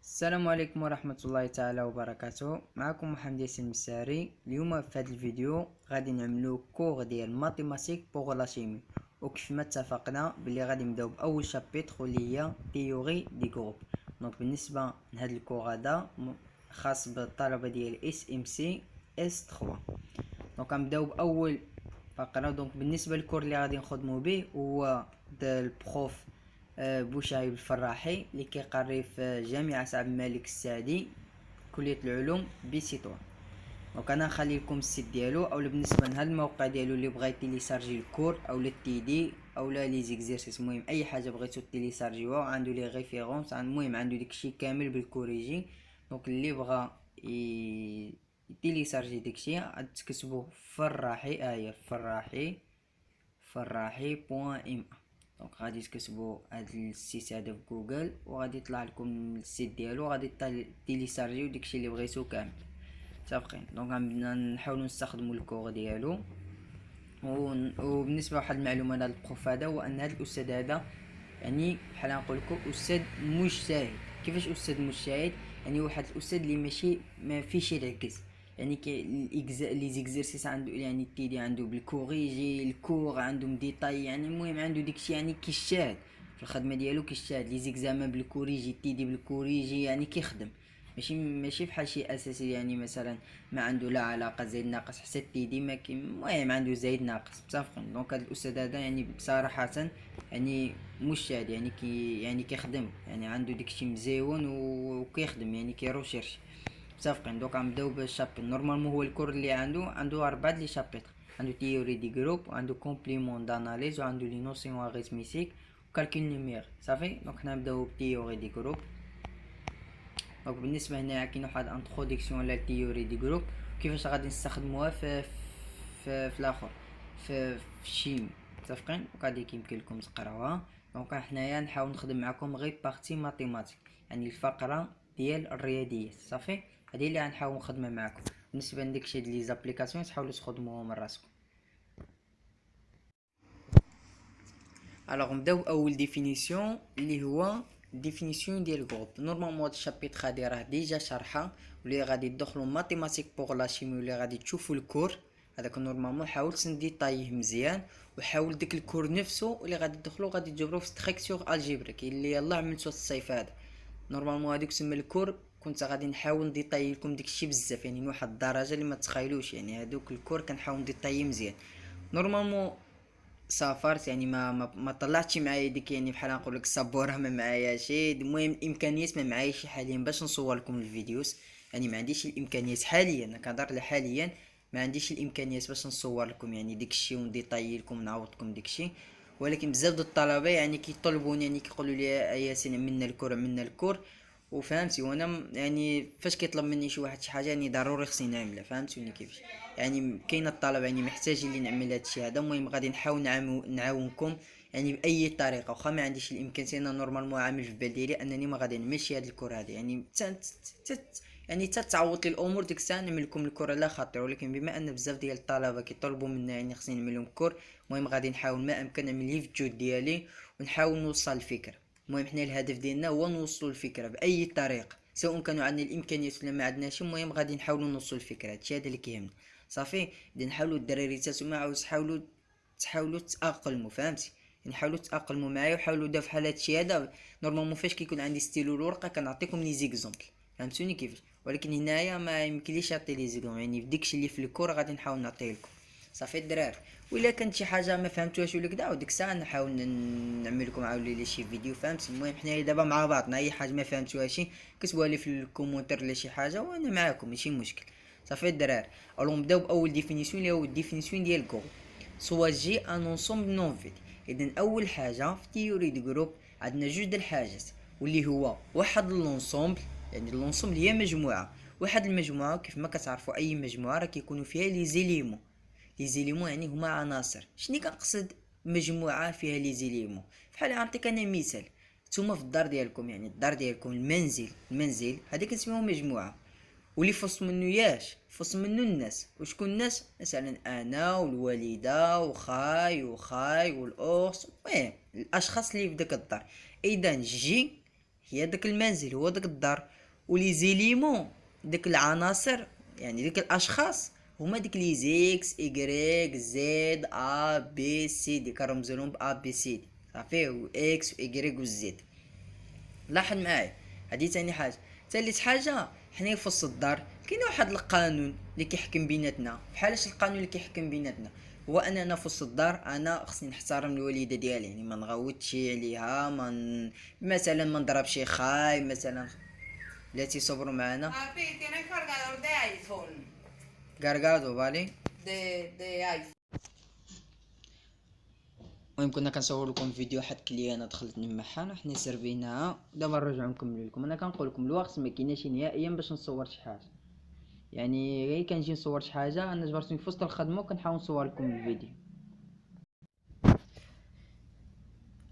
السلام عليكم ورحمة الله تعالى وبركاته. معكم محمد ياسين المساري. اليوم في هذا الفيديو غادي نعملو كور ديال ماتيماتيك بوغ لا شيمي، وكيف ما اتفقنا بلي غادي نبداو باول شابيتر اللي هي تيوري دي جروب. دونك بالنسبه لهذا الكور هذا خاص بالطلبه ديال اس ام سي اس 3. دونك غنبداو باول فقره. دونك بالنسبه للكور اللي غادي نخدمو به هو البروف بوشايب الفراحي اللي كيقري في جامعة عبد الملك السعدي كلية العلوم بسيطوان. دونك انا نخلي لكم السيت ديالو، اولا بالنسبه لهذا الموقع ديالو اللي بغيتي تيليشارجي الكور اولا التي دي اولا لي زيكزيرسيس، المهم اي حاجه بغيتو تيليشارجيوها عنده لي ريفيرونس، المهم عنده داكشي كامل بالكوريجي. دونك اللي بغى يتيليشارجي داكشي تكتبوا فراحي، هي فراحي بوان ام. دونك غادي تكتبوا هاد السيت هذا في جوجل وغادي يطلع لكم السيت ديالو، غادي تيليشارجيو داكشي اللي بغيتو كامل. متفقين؟ دونك غنبدا نحاولوا نستخدموا الكور ديالو. وبالنسبه لواحد المعلومه لهاد البروف هذا هو ان هاد الاستاذ هذا يعني بحال نقول لكم استاذ مجتهد. كيفاش استاذ مجتهد؟ يعني واحد الاستاذ اللي ماشي ما فيش يركز، يعني كي لي زيكزيرسيس عنده، يعني تيدي عنده بالكوريجي الكور عندهم ديتاي، يعني المهم عنده داكشي يعني كيشاهد في الخدمه ديالو، كيشاهد لي زيكزامان بالكوريجي تيدي بالكوريجي، يعني كيخدم ماشي بحال شي اساسي، يعني مثلا ما عنده لا علاقه زايد ناقص حتى تيدي ما المهم عنده زايد ناقص. متفقين؟ دونك هذا الاستاذ هذا يعني بصراحه يعني مجتهد، يعني كيخدم، يعني عنده داكشي مزيون وكيخدم يعني كيروشيرش. متفقين؟ دوك غنبداو بالشابتر. نورمالمون هو الكور اللي عنده 4 لي شابيتر، عنده تيوري دي جروب وعنده كومبليمون داناليز وعنده لي نوسيون اريثميتيك وكالكول نيمير. صافي دونك حنا نبداو بتيوري دي جروب. دونك بالنسبه هنا كاين واحد انتروداكسيون لا تيوري دي جروب، كيفاش غادي نستخدموها في الاخر في الشيمي. متفقين؟ وغادي كيمكن لكم تقراوها. دونك حنايا نحاول نخدم معكم غير بارتي ماتيماتيك، يعني الفقره ديال الرياضيات. صافي هذه اللي غنحاول نخدمها معكم. بالنسبه لداكشي ديال لي زابليكاسيون تحاولوا تخدموهم من راسكم. الوغ نبداو باول ديفينيسيون اللي هو ديفينيسيون ديال الجروب. نورمالمون هاد الشابيتر هادي راه ديجا شارحه، واللي غادي تدخلوا ماتيماتيك بوغ لا شيمي واللي غادي تشوفوا الكور هذاك نورمالمون حاولت نديطايه مزيان، وحاول داك الكور نفسه اللي غادي تدخلوا غادي تجبروه في ستركتور الجبريك اللي يلاه عملتو الصيف هذا. نورمالمون هذوك تسمى الكور كنت غادي نحاول نديطاي لكم داكشي بزاف، يعني لواحد الدرجه اللي ما تتخيلوش، يعني هذوك الكور كنحاول نديطاي مزيان. نورمالمون سافرت يعني ما طلعتش معايا ديك، يعني بحال نقول لك السبوره ما معاياش، المهم الامكانيات ما معاياش حاليا باش نصور لكم الفيديوز، يعني ما عنديش الامكانيات حاليا، انا كنهضر حاليا ما عنديش الامكانيات باش نصور لكم يعني داكشي ونديطاي لكم نعاود لكم داكشي. ولكن بزاف د الطلبه يعني كيطلبوني، يعني كيقولوا لي ياسين عملنا الكور عملنا الكور، وفهمتي وانا يعني فاش كيطلب مني شي واحد شي حاجه يعني ضروري خصني نعملها. فهمتوني كيفاش؟ يعني كاين الطلبه يعني محتاجين لي نعمل هادشي هذا. المهم غادي نحاول نعاونكم يعني باي طريقه، واخا ما عنديش الامكانيات. انا نورمالمون عامل في بال ديالي انني ما غادي نمشي هاد الكره هذه، يعني يعني تعوض لي الامور ديك الساعه نعمل لكم الكره لا خاطر. ولكن بما ان بزاف ديال الطلبه كيطلبوا منا يعني خصني نعمل لهم كور، المهم غادي نحاول ما امكن نعمل لي في الجهد ديالي ونحاول نوصل الفكره. المهم حنا الهدف ديالنا هو نوصلوا الفكره باي طريقه، سواء كانوا عندنا الامكانيات ولا ما عندناش. المهم غادي نحاولوا نوصلوا الفكره، هادشي هذا اللي كيهمنا. صافي اذا نحاولوا الدراري تاسو عاوز تحاولوا تاقلموا. فهمتي؟ يعني حاولوا تاقلموا معايا وحاولوا دابا بحال هادشي هذا. نورمالمون فاش كيكون عندي ستيلو الورقه كنعطيكم لي زيكزومبل، فهمتوني كيفاش؟ ولكن هنايا ما يمكنليش نعطي لي زيكزومبل، يعني في داكشي اللي في الكور غادي نحاول نعطيه لكم. صافي الدراري، وإلا كانت شي حاجه ما فهمتوهاش ولا كدا وديك الساعه نحاول نعمل لكم عاود لي شي فيديو. فهمتي؟ المهم حنايا دابا مع بعضنا، اي حاجه ما فهمتوهاش كتبوها لي في الكومونتير ولا شي حاجه وانا معاكم ماشي مشكل. صافي الدراري، الو نبداو باول ديفينيسيون اللي هو الديفينيسيون ديال الجروب. سوا جي ان انصومبل نون فيد. اذا اول حاجه في تيوري دي جروب عندنا جوج د الحاجات، واللي هو واحد لونسومبل، يعني لونسومبل هي مجموعه. واحد المجموعه كيف ما كتعرفوا اي مجموعه راه كيكونوا فيها لي زيليمون. لي زيليمون يعني هما عناصر. شنو كنقصد مجموعه فيها لي زيليمون؟ بحال نعطيك انا مثال. نتوما في الدار ديالكم، يعني الدار ديالكم المنزل هذا كنسميوه مجموعه، واللي فص منه ياش فص منه الناس. وشكون الناس؟ مثلا انا والوالده وخاي والاخت، المهم الاشخاص اللي في داك الدار. اذا جي هي داك المنزل، هو داك الدار. ولي زيليمون داك العناصر يعني داك الاشخاص هما ديك لي زيكس ايكغيك زد ا بي سي دي، كنرمزولهم ب ا بي سي دي صافي، و اكس و ايكغيك و زد. لاحظ معايا، هادي تاني حاجه. ثالث حاجه، حنايا في وسط الدار كاين واحد القانون اللي كيحكم بيناتنا. بحالاش القانون اللي كيحكم بيناتنا؟ هو اننا في وسط الدار انا خصني نحترم الوالده ديالي، يعني ما نغوتش عليها، مثلا ما نضربش خاي مثلا. بلاتي صبروا معنا. Papi, ¿tienes cargador de iPhone? كاركادو بالي. De iPhone. المهم كنا كنصور لكم فيديو واحد كليانه دخلت نمحها حنا سيرفيناها، دابا نرجعو نكملو لكم. انا كنقول لكم الوقت ما كايناش نهائيا باش نصور شي حاجه، يعني غير كنجي نصور شي حاجه انا جبرتني في وسط الخدمه وكنحاول نصور لكم الفيديو.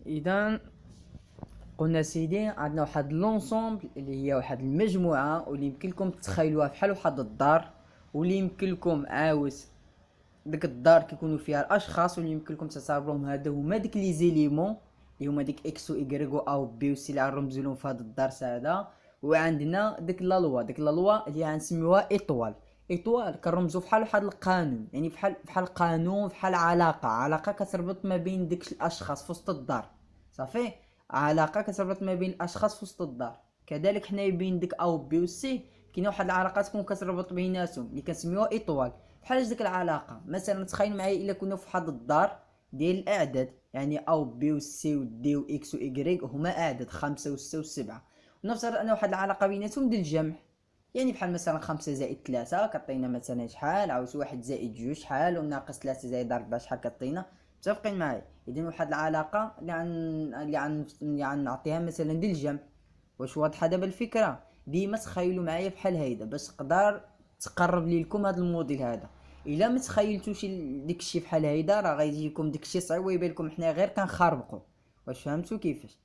اذا قلنا سيدي عندنا واحد لونسومبل اللي هي واحد المجموعه واللي يمكن لكم تتخيلوها بحال واحد الدار، واللي يمكن لكم عاوز ديك الدار كيكونوا فيها الاشخاص، واللي يمكن لكم تعتبروهم هادو هما ديك لي زيليمون اللي هما ديك اكس و ايكغيك و ا و بي و سي اللي غنرمزو لهم في هاد الدرس هذا. وعندنا ديك لا لوا، ديك لا لوا اللي غنسميوها ايطوال. ايطوال كنرمزو فحال واحد القانون، يعني فحال قانون، فحال علاقه كتربط ما بين ديك الاشخاص في وسط الدار صافي. علاقه كتربط ما بين الاشخاص في وسط الدار. كذلك حنايا بين ديك ا و بي و سي كاينه واحد العلاقه تكون كتربط بيناتهم اللي كنسميوها ايطوال. بحال ديك العلاقه مثلا تخيل معايا الا كنا في واحد الدار ديال الاعداد، يعني او بي و سي و دي و اكس و ايكغيك هما اعداد 5 و 6 و 7، ونفترض ان واحد العلاقه بيناتهم ديال الجمع، يعني بحال مثلا 5 زائد 3 كطينا مثلا شحال، عاوز 1 زائد 2 شحال، وناقص 3 زائد 4 شحال كطينا. متفقين معايا؟ اذا واحد العلاقه اللي غنعطيها مثلا ديال الجمع. واش واضحه دابا الفكره؟ ديما تخيلوا معايا بحال هيدا باش تقدر تقرب لكم هذا الموديل هذا. الا ما تخيلتوش داكشي بحال هيدا راه غيجيكم داكشي صعيب ويبان لكم حنا غير كنخربقوا. واش فهمتوا كيفاش؟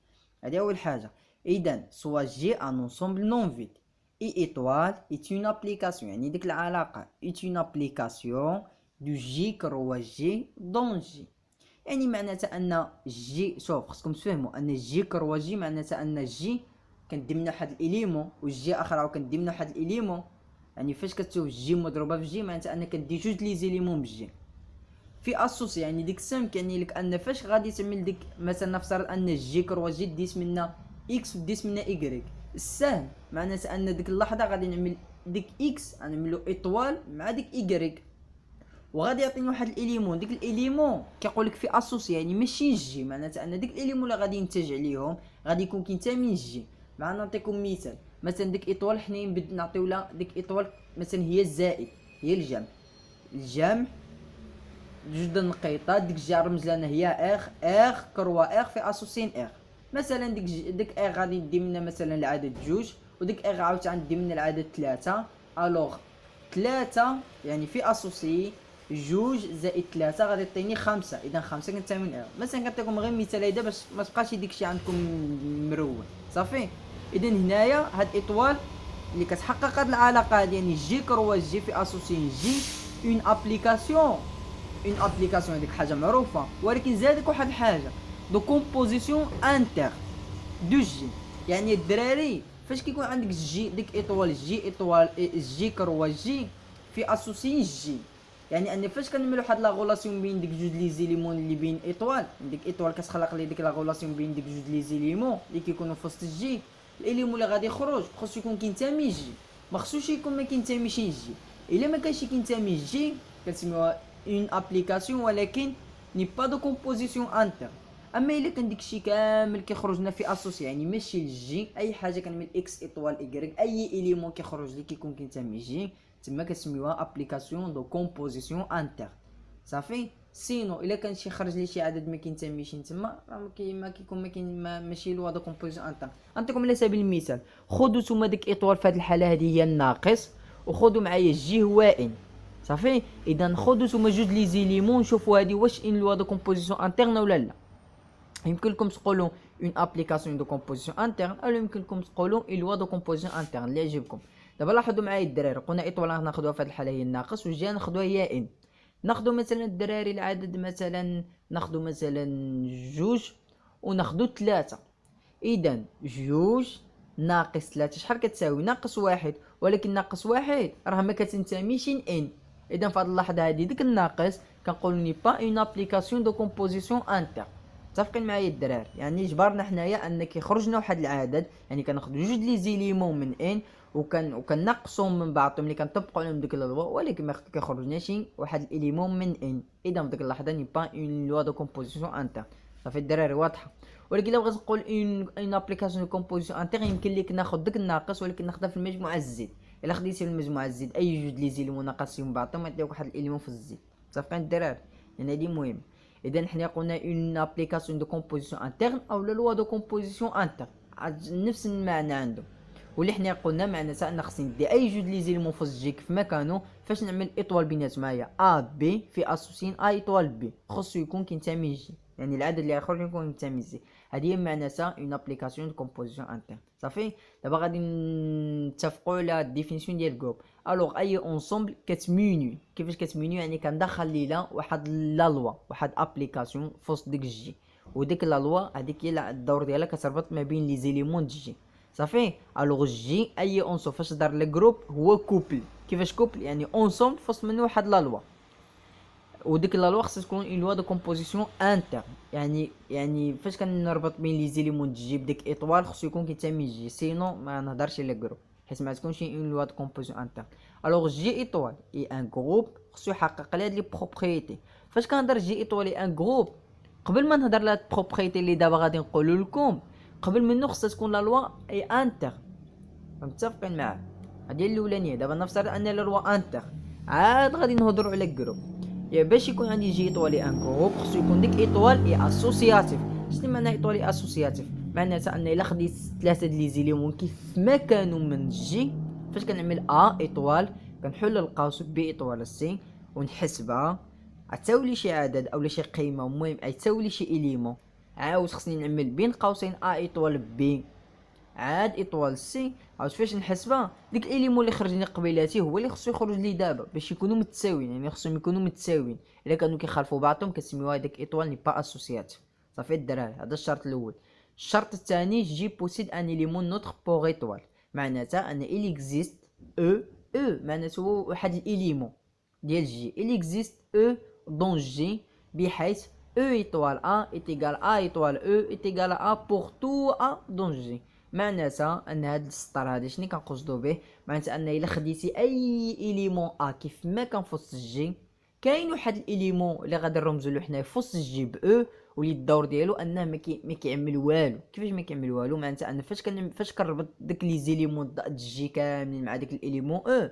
هذه اول حاجه. اذا سوا جي ان انسومبل نون فيد اي ايطوال ايت اون ابليكاسيون، يعني ديك العلاقه ايت اون ابليكاسيون دو جي كروا جي دون جي. يعني معناتها ان جي، شوف خصكم تفهموا ان جي كروا جي معناتها ان جي كندي واحد الاليمون والجي اخر عاود كندي واحد الاليمون. يعني فاش كتشوف جي مضروبه في جي معناتها ان كدي جوج لي زيليمون بالجي في اسوسي، يعني ديك السم كيعني لك ان فاش غادي تعمل ديك مثلا نفترض ان جي كروا جي ديت منا اكس وديت منا ايكغيك، السهم معناتها ان ديك اللحظه غادي نعمل ديك اكس غنعملو ايطوال مع ديك ايكغيك، وغادي يعطيني واحد الاليمون. ديك الاليمون كيقول لك في اسوسي، يعني ماشي جي، معناتها ان ديك الاليمون اللي غادي ينتج عليهم غادي يكون كينتمي للجي. مع نعطيكم مثال، مثلا ديك ايطوال حنا نعطيو لها ديك ايطوال مثلا هي الزائد، هي الجمع جوج د النقيطات، ديك جا رمز لنا هي اخ كروا اخ في اسوسين اخ. مثلا ديك اخ غادي ندي منها مثلا العدد جوج، وديك اخ عاوتاني غندي منها العدد ثلاثة. الوغ ثلاثة يعني في اسوسي جوج زائد ثلاثة غادي تعطيني خمسة، اذا خمسة كنتساوي من اخ. مثلا كنعطيكم غير مثال هيدا باش ما تبقاش داكشي عندكم مرون صافي. اذا هنايا هاد ايطوال اللي كتحقق هاد العلاقه هادي، يعني جي كروا جي في اسوسي جي اون ابليكاسيون. اون ابليكاسيون هذيك حاجه معروفه، ولكن زادك واحد الحاجه دو كومبوزيسيون انتر دو جي. يعني الدراري فاش كيكون عندك جي ديك ايطوال جي ايطوال جي كروا جي في اسوسي جي، يعني ان فاش كنعملوا واحد لا غولاسيون بين ديك جوج لي زيليمون اللي بين ايطوال، ديك ايطوال كتخلق لي ديك لا غولاسيون بين ديك جوج لي زيليمون اللي كيكونوا في وسط الجي. الاليمون اللي غادي يخرج خصو يكون كينتمي جي، ما خصوش يكون ما كينتميش جي. الا ما كانش كينتمي جي كنسميوها اون ابليكاسيون ولكن ني با دو كومبوزيسيون انتر. اما الا كان داكشي كامل كيخرج لنا في اسوسي، يعني ماشي الجي، اي حاجه كنعمل اكس ايطوال ايكغيك اي اليمون كيخرج لي كيكون كينتمي جي، تما كنسميوها ابليكاسيون دو كومبوزيسيون انتر صافي. سينو الا كان شي خرج لي شي عدد ما كينتميش تما راه ما كيكون ماشي لوا دو كومبوزيسيون انتر. نعطيكم على سبيل المثال، خذوا نتوما ديك ايطوال في هذه الحاله هذه هي الناقص، وخذوا معايا جي هو ان صافي. اذا خذوا نتوما جوج لي زيليمون شوفوا هذه واش ان لوا دو كومبوزيسيون انترن ولا لا. يمكن لكم تقولوا اون ابليكاسيون دو كومبوزيسيون انترن، او يمكن لكم تقولوا اون لوا دو كومبوزيسيون انترن اللي يعجبكم. دابا لاحظوا معايا الدراري، قلنا ايطوال ناخذوها في هذه الحاله هي الناقص، وجي ناخذوها هي ان. ناخذوا مثلا الدراري العدد مثلا ناخذوا مثلا جوج وناخذوا ثلاثة. اذا جوج ناقص 3 شحال كتساوي؟ ناقص واحد، ولكن ناقص واحد راه ما كتنتميش ان. اذا في هذه اللحظه هذه ديك الناقص كنقولوا ني با اون ابليكاسيون دو كومبوزيسيون انتر. متفقين معايا الدراري؟ يعني جبرنا حنايا ان كيخرجنا واحد العدد، يعني كناخذوا جوج لي زيليمون من ان وكنقصهم من بعضهم اللي كنطبقوا عليهم ديك اللوا، ولكن ما كيخرجناش واحد الاليمون من ان. اذا في ديك اللحظه ني با اون لوا دو كومبوزيسيون انتر. صافي الدراري واضحه. ولكن الا بغيت نقول اون ابليكاسيون دو كومبوزيسيون انتر يمكن لك ناخذ داك الناقص ولكن ناخذها في المجموعه الزد. الا خديتي في المجموعه الزد اي جوج لي زيليمون ناقصين بعضهم يعطيوك واحد الاليمون في الزد. متفقين الدراري؟ يعني هادي مهم. اذا حنا قلنا اون ابليكاسيون دو كومبوزيسيون انترن او لوا دو كومبوزيسيون انتر، نفس المعنى عندهم. واللي حنا قلنا معناتها ان خصني ندي اي جوج لي زيليمون في الجي كيف ما كانوا فاش نعمل ايطوال بيناتهم. هي ا بي في اسوسين ا ايطوال بي خصو يكون كينتمي جي، يعني العدد اللي يخرج يكون كينتمي جي. هذه هي معناتها اون ابليكاسيون دو كومبوزيسيون انترن. صافي دابا غادي نتفقوا على الديفينيسيون ديال جروب. الوغ اي اونسومبل كتميني. كيفاش كتميني؟ يعني كندخل ليها واحد لا لوا، واحد ابليكاسيون فوسط ديك الجي، وديك لا لوا هذيك هي الدور ديالها كتربط ما بين لي زيليمون د الجي. صافي الوغ جي اي اونسومبل فاش دار لي جروب هو كوبل. كيفاش كوبل؟ يعني اونسومبل فوسط منه واحد لا لوا، وديك لا لوا خصها تكون اون لوا دو كومبوزيسيون انتر. يعني فاش كنربط بين لي زيليمون جي بديك ايطوال خصو يكون كينتمي جي، سينو ما نهضرش على جروب حيت ما تكونش اون لوا دو كومبوزيسيون انتر. الوغ جي ايطوال اي ان جروب خصو يحقق لي هاد لي بروبريتي. فاش كنهضر جي ايطوال اي ان جروب، قبل ما نهضر على البروبريتي اللي دابا غادي نقولوا لكم، قبل منه خصها تكون لا لوا اي انتر. متفقين معاه؟ هادي الاولانيه. دابا نفترض ان لا لوا انتر، عاد غادي نهضروا على الجروب. يا باش يكون عندي جي ايطوالي ان جروب خصو يكون ديك ايطوال اي اسوسياتيف. شنو معنى ايطوالي اسوسياتيف؟ معناتها ان الا خديت ثلاثه د لي زيليمون كيف ما كانوا من جي، فاش كنعمل ا ايطوال كنحل القوس بي ايطوال سي ونحسبها غتساوي لي شي عدد اولا شي قيمه، المهم غتساوي لي شي اليمون. عاود خصني نعمل بين قوسين ا ايطوال بي عاد ايطوال سي. عاود فاش نحسبها ديك الاليمون اللي خرج لي قبيلاتي هو اللي خصو يخرج لي دابا باش يكونوا متساويين، يعني خصهم يكونوا متساويين. الا كانوا كيخالفوا بعضهم كنسميوها ديك ايطوال ني با اسوسياتيف. صافي الدراري هذا الشرط الاول. الشرط الثاني جي بوسيد ان اليمون نوتر بوغ ايطوال، معناتها ان il existe او معناتها هو واحد الاليمون ديال جي il existe او دون جي بحيث او ايطوال ا est égal à ايطوال او est égal à pour tout a دون جي. معناتها ان هاد السطر هذا شنو كنقصدو به؟ معناتها ان الا خديتي اي اليمون ا كيف ما كان فوسط الجي، كاين واحد الاليمون اللي غادي نرمزو له حنا فوسط الجي ب او، واللي الدور ديالو انه ما كيعمل والو. كيفاش ما كيعمل والو؟ معناتها ان فاش كنربط داك لي زيليمون د الجي كاملين مع داك الاليمون او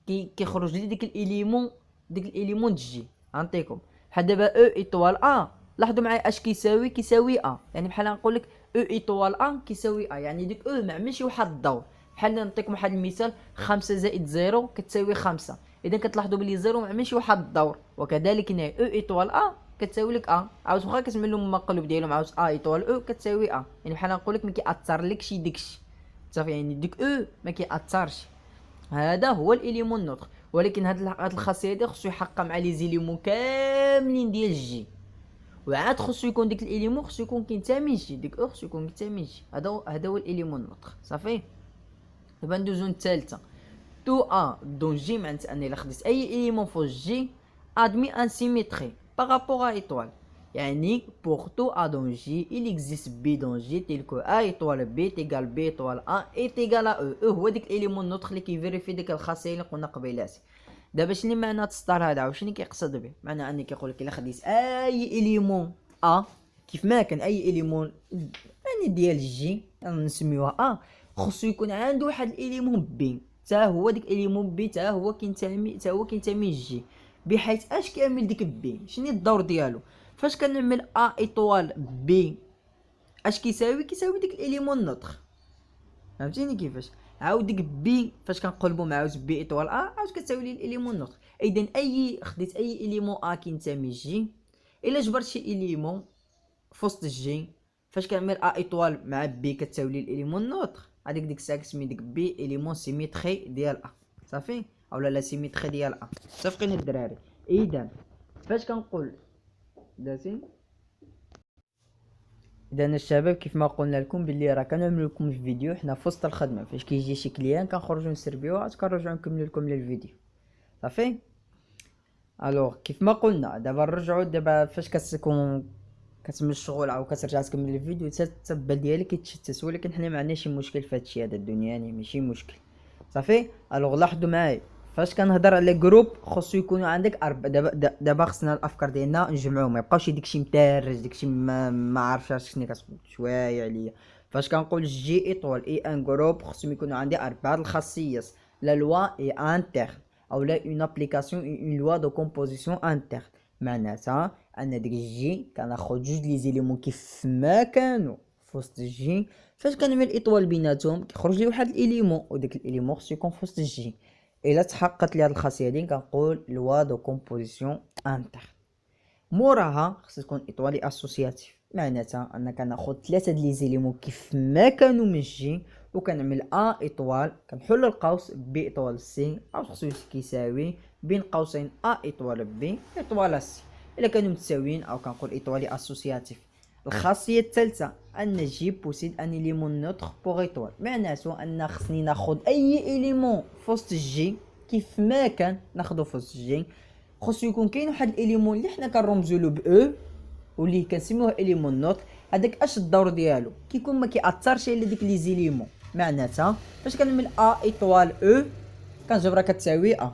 كيخرج لي ديك الاليمون د جي. غنعطيكم بحال دابا او ايطوال ا، لاحظوا معايا اش كيساوي ا. يعني بحال نقول لك او ايطوال ا كيساوي ا، يعني ديك او ما عملش واحد الدور. بحال نعطيكم واحد المثال 5 زائد 0 كتساوي 5. اذا كتلاحظوا بلي 0 ما عملش واحد الدور، وكذلك هنا او ايطوال ا كتساوي لك ا. عاود واخا كتعمل لهم المقلوب ديالهم عاود ا ايطوال او كتساوي ا، يعني بحال نقول لك ما كيأثر لكش داكشي. صافي يعني ديك او ما كيأثرش. هذا هو الاليمون نوتر. ولكن هاد الخاصيه دي خصو يحقق مع لي زيليمون كاملين ديال الجي، وعاد خصو يكون ديك الاليمون خصو يكون كينتمي جي، ديك او خصو يكون كينتمي جي. هذا هو الاليمون نوتر. صافي دابا ندوزو للثالثه. تو ا دون جي معناتها ان الا خديت اي اليمون فوق جي ادمي ان سيميتري باغابوغ ا ايطوال، يعني pour tout A dans J il existe B dans J tel que A étoile B est égal B étoile A est égal à E. هو ديك الاليمون نوتر اللي كيفيريفي ديك الخاصيه اللي قلنا قبيلاتي. دابا شنو معنى السطر هذا وشنو كيقصد به؟ معنى اني كيقول لك الا خديت اي اليمون A كيف ما كان اي اليمون يعني ديال جي نسميوها A، خصو يكون عنده واحد الاليمون بي تا هو ديك الاليمون بي تا هو كينتمي جي، بحيث اش كيعمل ديك بي؟ شنو الدور ديالو؟ فاش كنعمل ا ايطوال بي اش كيساوي ديك الاليمون نوتر. فهمتيني كيفاش؟ عاود ديك بي فاش كنقلبو مع بي ايطوال ا عاود كتساوي لي الاليمون نوتر. اذا خديت اي اليمون ا كينتمي جي، الا جبرت شي اليمون فوسط جي فاش كنعمل ا ايطوال مع بي كتساوي لي الاليمون نوتر، هذيك ديك الساعه كتسمي ديك بي اليمون سيميتري ديال ا. صافي اولا لا سيميتري ديال ا. متفقين الدراري؟ اذا فاش كنقول داسين اذا الشباب كيف ما قلنا لكم باللي راه كنعمل لكم الفيديو حنا في وسط الخدمه، فاش كيجي شي كليان كنخرجوا نسربيو عاد كنرجعوا نكملوا لكم الفيديو صافي. الوغ كيف ما قلنا دابا نرجعوا دابا فاش كتكون كتمل الشغل او كترجع تكمل الفيديو التبال ديالك يتشتت، ولكن حنا ما عندناش شي مشكل في هادشي، هذا الدنيا يعني ماشي مشكل صافي. الوغ لاحظوا معايا فاش كنهضر على جروب خصو يكونوا عندك دابا خصنا الافكار ديالنا نجمعوهم، ما يبقاوش داكشي مترج داكشي ما عارفش شنو كتقول شويه عليا. فاش كنقول جي ايطوال اي ان جروب خصهم يكونوا عندي 4 الخاصيات، لا لوا اي انتر او لا اون ابليكاسيون اون لوا دو كومبوزيسيون انتر. معناتها ان ديك الجي كناخد جوج لي زيليمون كيف ما كانوا في وسط الجي، فاش كنعمل ايطوال بيناتهم كيخرج لي واحد الاليمون، وداك الاليمون خصو يكون في وسط الجي. الا تحققت لي هاد الخاصيه هادي كنقول لوا دو كومبوزيسيون انتر. موراها خص تكون ايطوالي اسوسياتيف، معناتها انا كناخد 3 د لي زيليمون كيف ما كانوا من الجي وكنعمل ا ايطوال، كنحل القوس ب ايطوال سي او خصو كيساوي بين قوسين ا ايطوال ب ايطوال سي. الا كانوا متساويين او كنقول ايطوالي اسوسياتيف. الخاصيه الثالثه ان جي بوسيد ان اليمون نوتر بوغ ايطوال، معناته ان خصني ناخد اي اليمون في وسط الجي كيف ما كان ناخدو في وسط الجي. خصو يكون كاين واحد الاليمون اللي حنا كنرمزو له ب او واللي كنسميوه اليمون نوت. هذاك اش الدور ديالو كيكون ما كيأثرش على ديك لي زيليمون، معناتها فاش كنعمل ا ايطوال او كنجبرها كتساوي ا،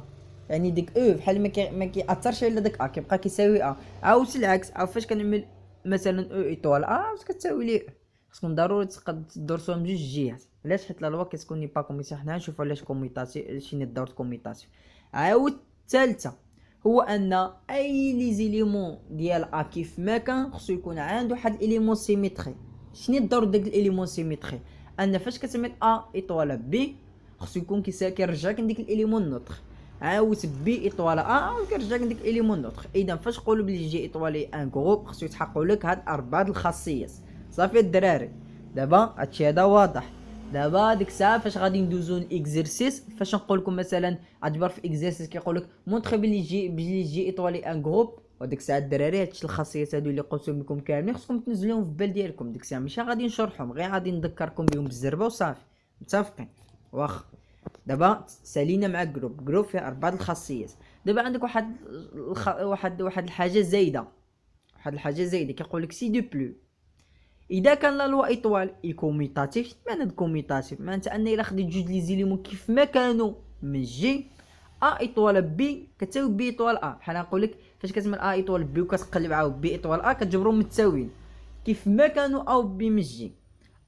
يعني ديك او بحال ما كيأثرش على داك ا كيبقى كيساوي ا. عاود العكس، عاود فاش كنعمل مثلا او ايطوال ا كتساوي لي. خصكم ضروري تدرسوهم بجوج جهات، علاش؟ حيت لا لوا كتكون ني با كوميتاسيون. حنا نشوفوا علاش كوميتاسيون شنو الدور كوميتاسيون. عاود الثالثه هو ان اي لي زيليمون ديال ا كيف ما كان خصو يكون عنده واحد الاليمون سيميتري. شنو الدور داك الاليمون سيميتري؟ ان فاش كتعمل ا ايطوال بي خصو يكون كيرجعك لديك الاليمون نوتر، عاود بي ايطوال ا كيرجعك لديك الاليمون نوتر. اذا فاش نقولوا بلي جي ايطوالي ان جروب خصو يتحققوا لك هاد 4 الخاصيات صافي الدراري. دابا هادشي هذا واضح. دابا ديك الساعه فاش غادي ندوزو الاكزرسيس، فاش نقول لكم مثلا اجبر في اكزرسيس كيقول لك مونطري بلي جي ايطوالي ان جروب، وديك الساعه الدراري هادشي الخاصيات هادو اللي قلتهم لكم كاملين خصكم تنزلوهم في بال ديالكم. ديك الساعه ماشي غادي نشرحهم، غير غادي نذكركم بهم بالزربه وصافي. متفقين؟ واخا. دابا سالينا مع جروب فيه 4 الخاصيات. دابا عندك واحد الحاجه زايده، كيقول لك سي دو بلو. اذا كان لا لوا ايطوال اي كوميتاتيف، معنى كوميتاتيف معناتها ان الا خديت جوج لي زيليمون كيف ما كانوا من جي ا ايطوال بي كتساوي بي ايطوال ا. بحال نقول لك فاش كتعمل ا ايطوال بي وكتقلب عاود بي ايطوال ا كتجبرهم متساويين كيف ما كانوا او بي من جي.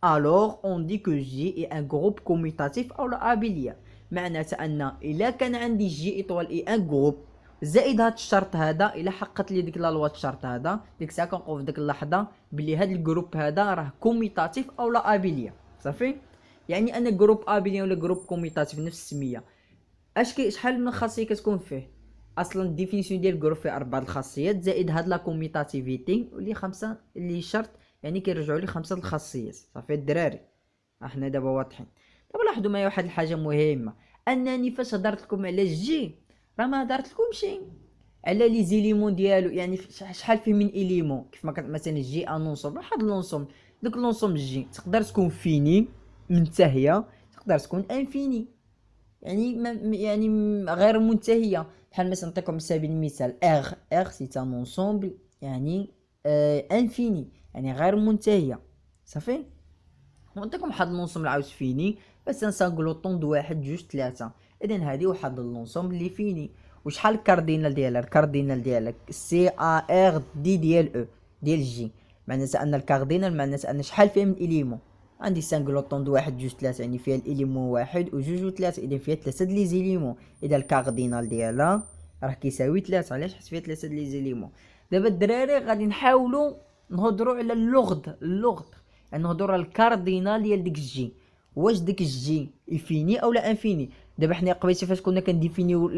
الوغ اون دي كو جي اي ان جروب كوميتاتيف او لا ابيليا، معناتها ان الا كان عندي جي ايطوال اي ان جروب زائد هاد الشرط هذا، الا حققت لي ديك لا لوا الشرط هذا ديك الساعه كنقول في ديك اللحظه بلي هاد الجروب هذا راه كوميتاتيف او لا ابيليا صافي. يعني انا جروب ابيليا ولا جروب كوميتاتيف نفس السميه. شحال من خاصيه كتكون فيه؟ اصلا الديفينيسيون ديال الجروب فيه 4 الخاصيات زائد هاد لا كوميتاتيفيتي اللي 5 اللي شرط، يعني كيرجعوا لي 5 الخاصيات صافي الدراري. احنا دابا واضحين. دابا لاحظوا معايا واحد الحاجه مهمه، انني فاش هضرت لكم على الجي راه ما هضرت لكمش على لي زيليمون ديالو، يعني شحال فيه من اليمون. كيف ما كانت مثلا جي ان لونسومبل، واحد لونسومبل داك لونسومبل جي تقدر تكون فيني منتهيه، تقدر تكون انفيني يعني غير منتهيه. بحال مثلا نعطيكم على سبيل المثال ار سي ان انسومبل يعني انفيني يعني غير منتهيه صافي. ونعطيكم واحد لونسومبل عاوز فيني بس نسانغلوطون د 1 2 3، اذا هذه واحد لونسومبل اللي فيني. وشحال الكاردينال ديالها؟ الكاردينال ديالك سي ا ار دي ديال او ديال جي، معناتها ان الكاردينال معناتها ان شحال فيها من اليمون. عندي سانغلوطون د 1 2 3 يعني فيها الاليمون 1 و 2 و 3، اذا فيها 3 د لي زيليمون، اذا الكاردينال ديالها راه كيساوي 3. علاش؟ حيت فيها 3 د لي زيليمون. دابا الدراري غادي نحاولوا نهضروا على اللغد يعني نهضروا على الكاردينال ديال ديك الجي. واش ديك الجي انفيني او لا انفيني؟ دابا حنا قبيله فاش كنا كنديفينيو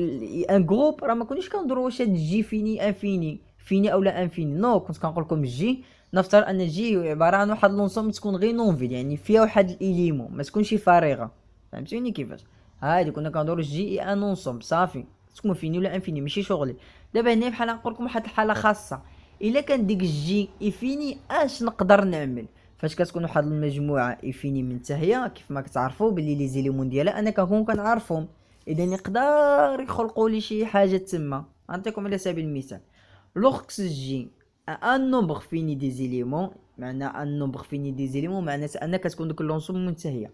ان جروب راه ما كناش كنهضروا واش هاد الجي فيني فيني او لا انفيني. نو كنت كنقول لكم الجي نفترض ان الجي عباره عن واحد لونسوم تكون غير نون فيد، يعني فيها واحد الاليمون ما تكونش فارغه. فهمتوني كيفاش؟ هادي كنا كنهضروا الجي ان لونسوم صافي تكون فيني ولا انفيني ماشي شغلي. دابا هنا بحال نقول لكم واحد الحاله خاصه، الا كان ديك الجي انفيني اش نقدر نعمل؟ فاش كتكون واحد المجموعه ايفيني منتهيه كيف ما كتعرفوا باللي لي زيليمون ديالها انا كنكون كنعرفهم، اذا يقدر يخلقوا لي شي حاجه تما. نعطيكم على سبيل المثال لوغكس جي ان نومبر فيني دي زيليمون، معنى ان نومبر فيني دي زيليمون معناتها ان كتكون ديك لونسوم منتهيه.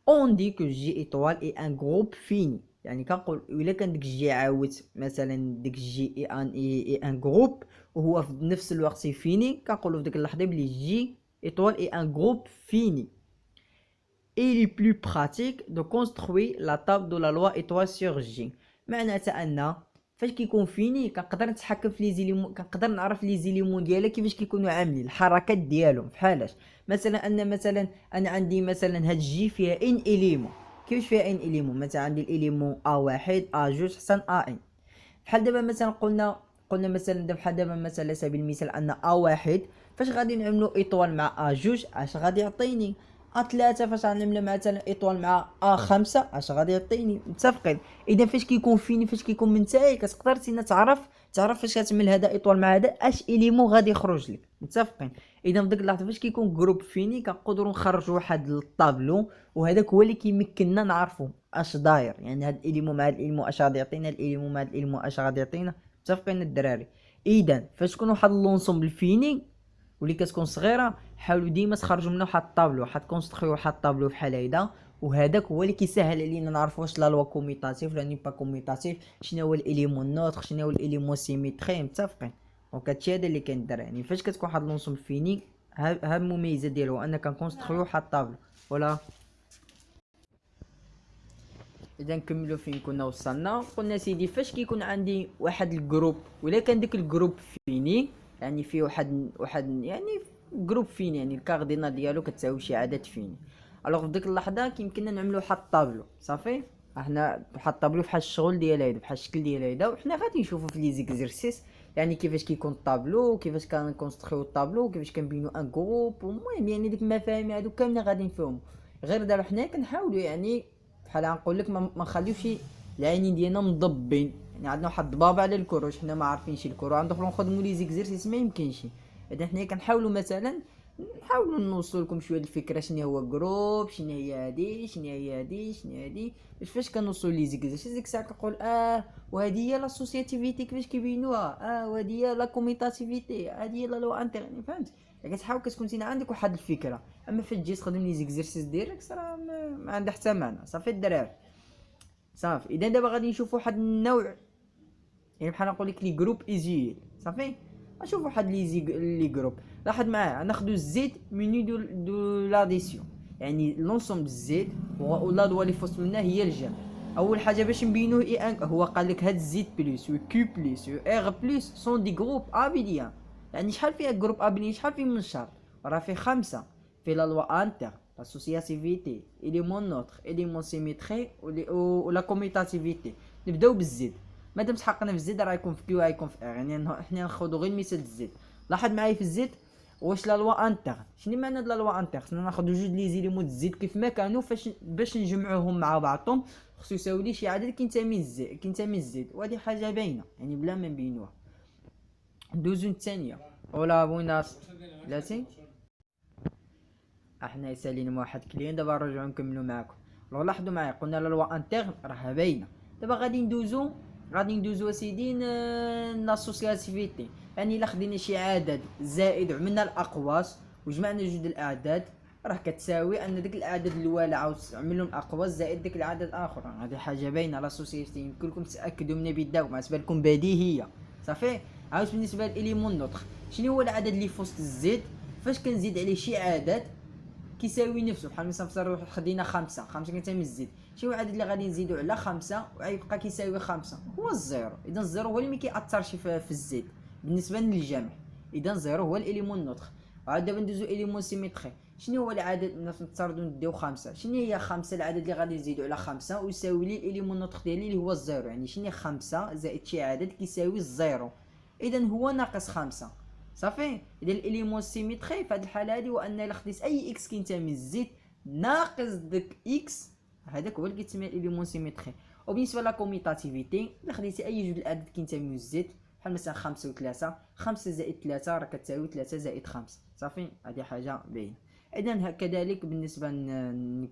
اون دي كو جي ايطوال اي ان جروب فيني، يعني كنقول الا كان ديك جي عاودت مثلا ديك جي اي ان جروب وهو في نفس الوقت فيني، كنقولوا في ديك اللحظه بلي جي étoile est un groupe fini. Et il est plus pratique de construire la table de la loi étoile sur J. معناتها ان فاش كيكون فيني كنقدر نتحكم في لي زيليمون، كنقدر نعرف لي زيليمون ديالها كيفاش كيكونوا عاملين الحركات ديالهم. بحالاش مثلا ان مثلا انا عندي مثلا هاد جي فيها ان اليمون، كيفاش فيها ان اليمون؟ مثلا عندي الاليمون ا1 ا2 حتى ا1. بحال دابا مثلا قلنا مثلا بحال دابا مثلا على سبيل المثال ان ا1 فاش غادي نعملوا ايطوال مع ا2 اش غادي يعطيني؟ ا3 فاش غنعمل مثلا ايطوال مع ا5 اش غادي يعطيني؟ متفقين؟ اذا فاش كيكون فيني فاش كيكون منتهي كتقدر تينا تعرف فاش كتعمل هذا ايطوال مع هذا اش اليمون غادي يخرج لك. متفقين؟ اذا في ديك اللحظه فاش كيكون جروب فيني كنقدروا نخرجوا واحد الطابلو، وهذاك هو اللي كيمكننا نعرفوا اش داير، يعني هاد الاليمون مع الاليمون اش غادي يعطينا، الاليمون مع الاليمون اش غادي يعطينا. متفقين الدراري؟ اذا فاش تكون واحد لونسومبل فيني واللي كتكون صغيره حاولوا ديما تخرجوا منها واحد الطابلو، واحد كونستروي واحد الطابلو بحال هيدا، وهذاك هو اللي كيسهل علينا نعرفوا واش لا لوا كوميتاتيف ولا ني با كوميتاتيف، شنو هو الاليمون نوتر، شنو هو الاليمون سيميتري. متفقين؟ دونك هادشي هذا اللي كندير، يعني فاش كتكون واحد لونسومبل فيني ها المميزه ديالو انك كنكونستروي واحد الطابلو. ولا اذا نكملوا فين كنا وصلنا. قلنا سيدي فاش كيكون عندي واحد الجروب ولا كان داك الجروب فيني، يعني فيه واحد يعني جروب فيني، يعني الكاردينال ديالو كتساوي شي عدد فيني. الوغ في ديك اللحظه كيمكننا نعملوا واحد الطابلو. صافي احنا واحد الطابلو بحال الشغل ديال هيدا، بحال الشكل ديال هيدا، وحنا غادي نشوفوا في لي زيكزيرسيس يعني كيفاش كيكون الطابلو، كيفاش كنكونسترويو الطابلو، كيفاش كنبينوا ان جروب. المهم يعني ديك المفاهيم هادو كاملين غادي نفهموا. غير دابا حنا كنحاولوا يعني بحال غنقول لك ما نخليوش العينين ديالنا مضبين، يعني عندنا واحد الضباب على الكروش حنا ما عارفينش الكرو ندخلوا نخدموا لي زيكزيرسيس ما يمكنش. اذا حنا كنحاولوا مثلا نحاولوا نوصل لكم شويه الفكره شنو هو جروب، شنو هي هادي، شنو هي هادي، شنو هي هادي، فاش كنوصلوا لي زيكزيرسيس ديك الساعه كنقول وهذه هي لاسوسياتيفيتي كيفاش كيبينوها، وهذه هي لا كوميتاتيفيتي، هذه هي لا لو انتر. يعني فهمت؟ كتحاول كتكون تينا عندك واحد الفكره، اما فاش تجي تخدم لي زيكزيرسيس ديريكت راه ما عندها حتى معنى. صافي الدراري صافي. اذا دابا غادي نشوف واحد النوع، يعني بحال نقول لك لي جروب ايزيل. صافي نشوف واحد لي جروب. لاحظ معايا ناخذ الزيت مينو دو لاديسيون، يعني لونسوم الزيت ولا دوا اللي فوسط منها هي الجمع. اول حاجه باش نبينوه اي ان هو قال لك هاد الزيت بلس و كيو بلس و ار بلس سون دي جروب ابيليان. يعني شحال فيها جروب ابيليان؟ شحال فيه من شرط؟ راه فيه 5 في لا لوا انتر لاسوسياتيفيتي اليمون نوتر اليمون سيميتري و لا كوميتاتيفيتي. نبداو بالزيت، مادام تحققنا في الزيت راه يكون في كيو يكون في ار، يعني حنا ناخذوا غير المثال الزيت. لاحظ معايا في الزيت واش لا لوا انتر، شنو معنى لا لوا انتر؟ خصنا ناخذوا جوج لي زيليمون الزيت كيف ما كانوا باش نجمعوهم مع بعضهم خصو يساوي لي شي عدد كينتمي الزيت وهذه حاجه باينه يعني بلا ما نبينوها. ندوزو الثانيه ولا بوناس بلاتي احنا سالينا مع واحد كليان. دابا نرجعو نكملوا معاكم. لو لاحظوا معايا قلنا لا لوا انتر راه باينه. دابا غادي ندوزو اسيدي لاسوسياتيفيتي، يعني الا خدينا شي عدد زائد وعملنا الاقواس وجمعنا جوج الاعداد راه كتساوي ان ديك الاعداد الاولى عاود عملهم اقواس زائد ديك العدد الاخر. هذه حاجه باينه لاسوسياتيفيتي يمكن لكم تاكدوا منها بالدواء ما تبان لكم بديهيه. صافي عاود بالنسبه للاليمون نوتر شنو هو العدد اللي في وسط الزيت فاش كنزيد عليه شي عدد كيساوي نفسه. بحال مثلا فصار خدينا 5 كنتمي الزيت شي عدد اللي غادي نزيدو على 5 وغيبقى كيساوي 5 هو الزيرو. اذا الزيرو هو اللي ما كيأثرش في الزيت بالنسبه للجمع. اذا الزيرو هو الاليمون نوتر. عاد دابا ندوزو اليمون سيميتري. شنو هو العدد؟ نفترضوا نديو 5. شنو هي 5 العدد اللي غادي نزيدو على 5 ويساوي لي الاليمون نوتر ديالي اللي هو الزيرو؟ يعني شنو هي 5 زائد شي عدد كيساوي الزيرو، اذا هو ناقص 5. صافي. اذا الاليمون سيميتري في هذه الحاله هذه هو ان الا خديت اي اكس كينتمي للزيت ناقص داك اكس هذاك هو اللي كيتسمى الاليمون سيميتري. وبالنسبه لا كوميتاتيفيتي الا خديتي اي جوج الاعداد كينتميو للزيت بحال مثلا 5 و3 5 زائد 3 راه كتساوي 3 زائد 5. صافي هذه حاجه باينه. اذا كذلك بالنسبه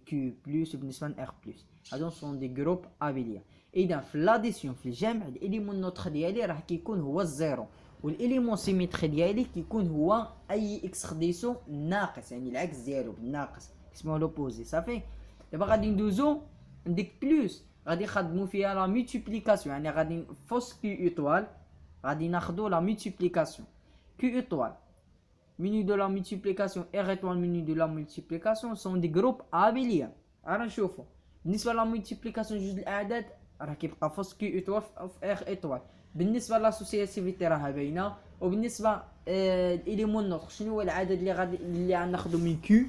كيو بلس وبالنسبه ار بلس، هادو سون دي جروب ابيليان. اذا في لاديسيون في الجمع الاليمون نوتر ديالي راه كيكون هو الزيرو، والاليمون سيميتري ديالي كيكون هو اي اكس خديتو ناقص، يعني العكس ديالو بالناقص اسمه لوبوزي. صافي دابا غادي ندوزو عندك بلس، غادي نخدمو فيها لا مولتيبليكاسيون، يعني غادي فوس كيو ايطوال غادي ناخدو لا مولتيبليكاسيون كيو ايطوال menu de la multiplication R étoile menu de la multiplication sont des groupes abéliens. رانا نشوفو بالنسبه لا مولتيبليكاسيون جوج الاعداد راه كيبقى فوس كيو ايطوال في ار ايطوال. بالنسبه لاسوسياتيفيتي راه باينه. وبالنسبه الاليمون نوتر شنو هو العدد اللي غناخدو من كيو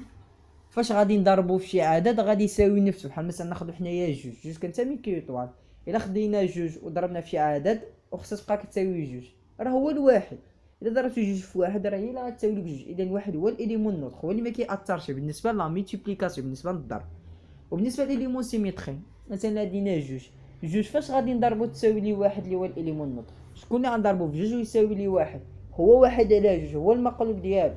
فاش غادي نضربو في شي عدد غادي يساوي نفسه. بحال مثلا ناخدو حنايا جوج كنسمي كيو ايطوال، الا خدينا جوج وضربنا في شي عدد وخصها تبقى كتساوي جوج راه هو الواحد. الا ضربتي جوج في واحد راه هي اللي غتساوي لك جوج. اذا الواحد هو الاليمون نوتر، هو اللي ما كيأثرش بالنسبه لا مولتيبليكاسيون بالنسبه للضرب. وبالنسبه للاليمون سيميتري مثلا دينا جوج فاش غادي نضربو تساوي لي واحد اللي هو الاليمون نوتر. شكون اللي غنضربو في جوج ويساوي لي واحد؟ هو واحد على جوج هو المقلوب ديالو.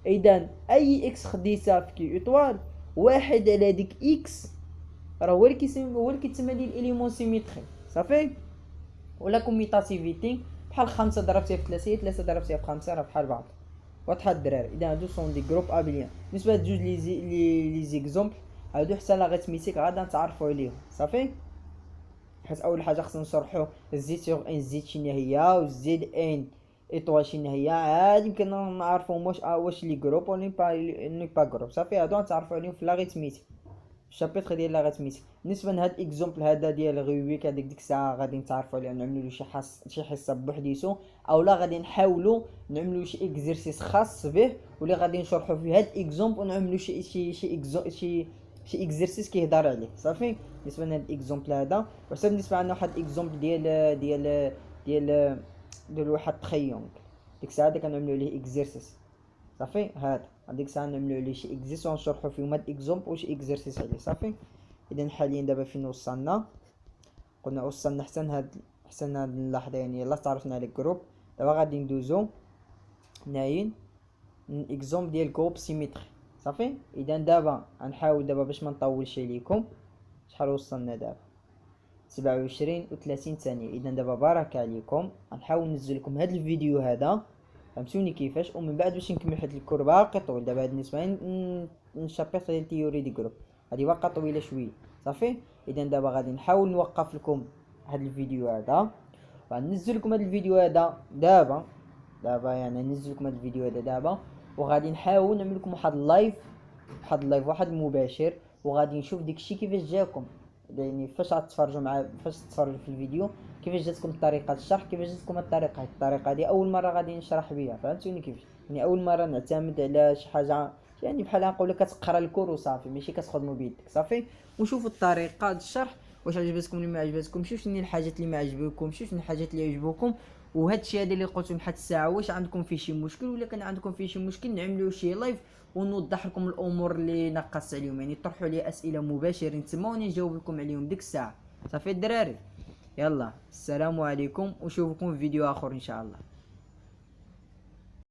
اذا اي اكس خديتها في كي ايطوال واحد على ديك اكس راه هو اللي كيتسمى لي الاليمون سيميتري. صافي ولا كوميتاتيفيتي بحال 5 ضربتيها في 3 هي 3 ضربتيها في 5 راه بحال بعض. واضحه الدراري؟ اذا هادو سون دي جروب ابيليان. بالنسبه لجوج لي زيكزومبل هادو حتى لاغيتميتيك غادا نتعرفوا عليهم. صافي حيت اول حاجه خصنا نشرحوا زيد سور ان زيد شنو هي وزيد ان ايطوال شنو هي، عاد يمكن نعرفوا واش لي جروب ولا با جروب. صافي هادو نتعرفوا عليهم في لاغيتميتيك الشابيتر ديال لاغيتميتيك. بالنسبه لهاد الاكزومبل هذا ديال غيويك هذيك ديك الساعه غادي نتعرفوا عليه نعملوا له شي حصه بوحديتو، اولا غادي نحاولوا نعملوا شي اكزرسيس خاص به واللي غادي نشرحوا فيه هاد الاكزومبل ونعملوا شي اكزرسيس كيهضر عليه. صافي بالنسبه لهاد الاكزومبل هذا. وحتى بالنسبه عندنا واحد الاكزومبل ديال واحد تخيونغ ديك الساعه كنعملوا عليه اكزرسيس. صافي هذا هذيك الساعه نعملوا عليه شي اكزرسيس ونشرحوا فيهم هاد الاكزومبل وشي اكزرسيس عليه. صافي اذا حاليا دابا فين وصلنا؟ قلنا وصلنا حسن هاد اللحظه، يعني يلا تعرفنا على الجروب. دابا غادي ندوزو ناين اكزومبل ديال جروب سيميتري. صافي اذا دابا غنحاول دابا باش ما نطولش عليكم. شحال وصلنا دابا؟ 27 و 30 ثانيه. اذا دابا بارك عليكم غنحاول ننزل لكم هذا الفيديو هذا فهمتوني كيفاش، ومن بعد باش نكمل حيت الكور باقي طويل. دابا هاد بالنسبه للشابيتر ديال تيوري دي جروب هادي باقا طويله شويه. صافي اذا دابا غادي نحاول نوقف لكم هاد الفيديو هذا وغننزل لكم هاد الفيديو هذا دابا يعني ننزل لكم هاد الفيديو هذا دابا، وغادي نحاول نعمل لكم واحد اللايف واحد مباشر، وغادي نشوف داكشي كيفاش جاكم. يعني فاش غتفرجوا فاش تتفرجوا في الفيديو كيفاش جاتكم طريقه الشرح، كيفاش جاتكم الطريقه دي اول مره غادي نشرح بها. فهمتوني كيفاش؟ يعني اول مره نعتمد على شي حاجه يعني بحال نقول لك كتقرا الكور وصافي ماشي كتخدموا بيدك. صافي ونشوفوا الطريقه الشرح واش عجبتكم ولا ما عجبتكمش، شنو الحاجات اللي ما عجبوكمش شنو الحاجات اللي عجبوكم. وهذا الشيء هذا اللي قلته لحد الساعه واش عندكم فيه شي مشكل، ولا كان عندكم فيه شي مشكل نعملوا شي لايف ونوضح لكم الامور اللي نقصت عليهم. يعني طرحوا لي اسئله مباشرين تما وانا نجاوب لكم عليهم ديك الساعه. صافي الدراري يلا السلام عليكم وشوفكم في فيديو اخر ان شاء الله.